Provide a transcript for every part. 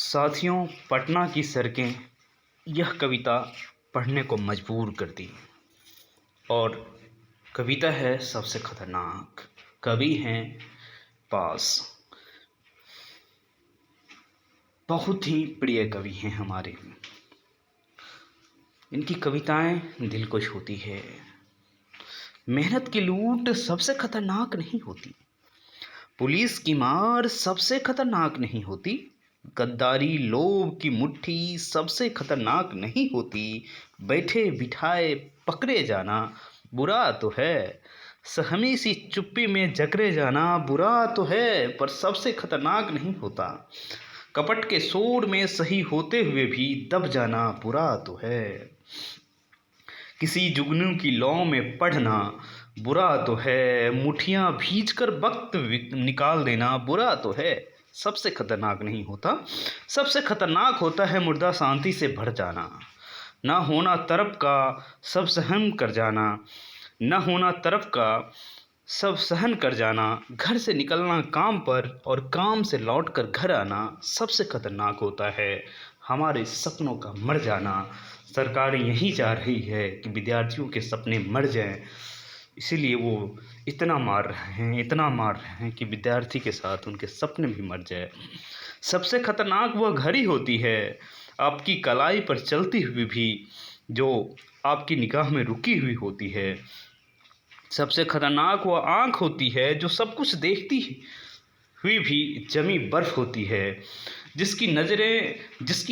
साथियों, पटना की सड़कें, यह कविता पढ़ने को मजबूर कर दी। और कविता है सबसे खतरनाक। कवि हैं पास, बहुत ही प्रिय कवि हैं हमारे। इनकी कविताएं दिल को छूती है। मेहनत की लूट सबसे खतरनाक नहीं होती, पुलिस की मार सबसे खतरनाक नहीं होती, गद्दारी लोभ की मुट्ठी सबसे खतरनाक नहीं होती, बैठे बिठाए पकड़े जाना बुरा तो है, सहमी सी चुप्पी में जकड़े जाना बुरा तो है, पर सबसे खतरनाक नहीं होता, कपट के शोर में सही होते हुए भी दब जाना बुरा तो है, किसी जुगनू की लौ में पढ़ना बुरा तो है, मुठियां भींच कर वक्त निकाल देना बुरा तो है, सबसे खतरनाक नहीं होता। सबसे खतरनाक होता है मुर्दा शांति से भर जाना, ना होना तरफ का सब सहन कर जाना, ना होना तरफ का सब सहन कर जाना, घर से निकलना काम पर और काम से लौट कर घर आना सबसे खतरनाक होता है, हमारे सपनों का मर जाना। सरकार यही चाह रही है कि विद्यार्थियों के सपने मर जाएं, इसीलिए वो इतना मार रहे हैं, इतना मार रहे हैं कि विद्यार्थी के साथ उनके सपने भी मर जाए। सबसे खतरनाक वह घड़ी होती है आपकी कलाई पर चलती हुई भी, जो आपकी निगाह में रुकी हुई होती है। सबसे खतरनाक वह आँख होती है जो सब कुछ देखती हुई भी जमी बर्फ होती है, जिसकी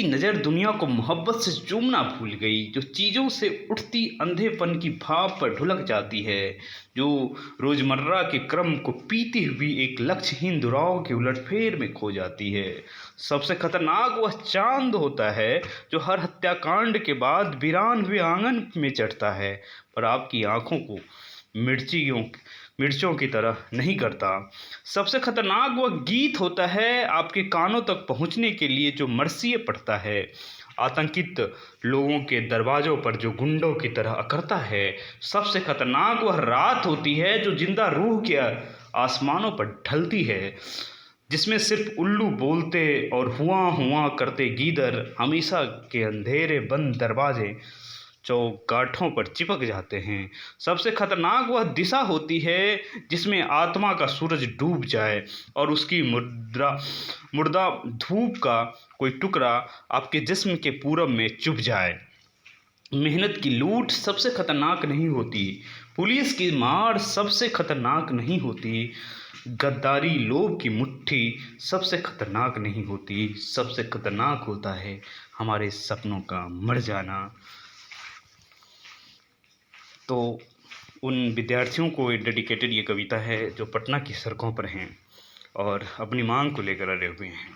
नज़र दुनिया को मोहब्बत से चूमना भूल गई, जो चीज़ों से उठती अंधेपन की भाप पर ढुलक जाती है, जो रोज़मर्रा के क्रम को पीती हुई एक लक्ष्यहीन दुराव के उलटफेर में खो जाती है। सबसे खतरनाक वह चांद होता है जो हर हत्याकांड के बाद वीरान हुए आंगन में चढ़ता है, पर आपकी आंखों को मिर्चों की तरह नहीं करता। सबसे खतरनाक वह गीत होता है आपके कानों तक पहुंचने के लिए जो मरसिए पढ़ता है, आतंकित लोगों के दरवाज़ों पर जो गुंडों की तरह अकड़ता है। सबसे खतरनाक वह रात होती है जो जिंदा रूह के आसमानों पर ढलती है, जिसमें सिर्फ उल्लू बोलते और हुआ करते गीदड़ हमेशा के अंधेरे बंद दरवाजे चौगाठों पर चिपक जाते हैं। सबसे खतरनाक वह दिशा होती है जिसमें आत्मा का सूरज डूब जाए और उसकी मुर्दा धूप का कोई टुकड़ा आपके जिस्म के पूरब में चुभ जाए। मेहनत की लूट सबसे खतरनाक नहीं होती, पुलिस की मार सबसे खतरनाक नहीं होती, गद्दारी लोभ की मुट्ठी सबसे खतरनाक नहीं होती, सबसे खतरनाक होता है हमारे सपनों का मर जाना। तो उन विद्यार्थियों को डेडिकेटेड ये कविता है जो पटना की सड़कों पर हैं और अपनी मांग को लेकर अड़े हुए हैं।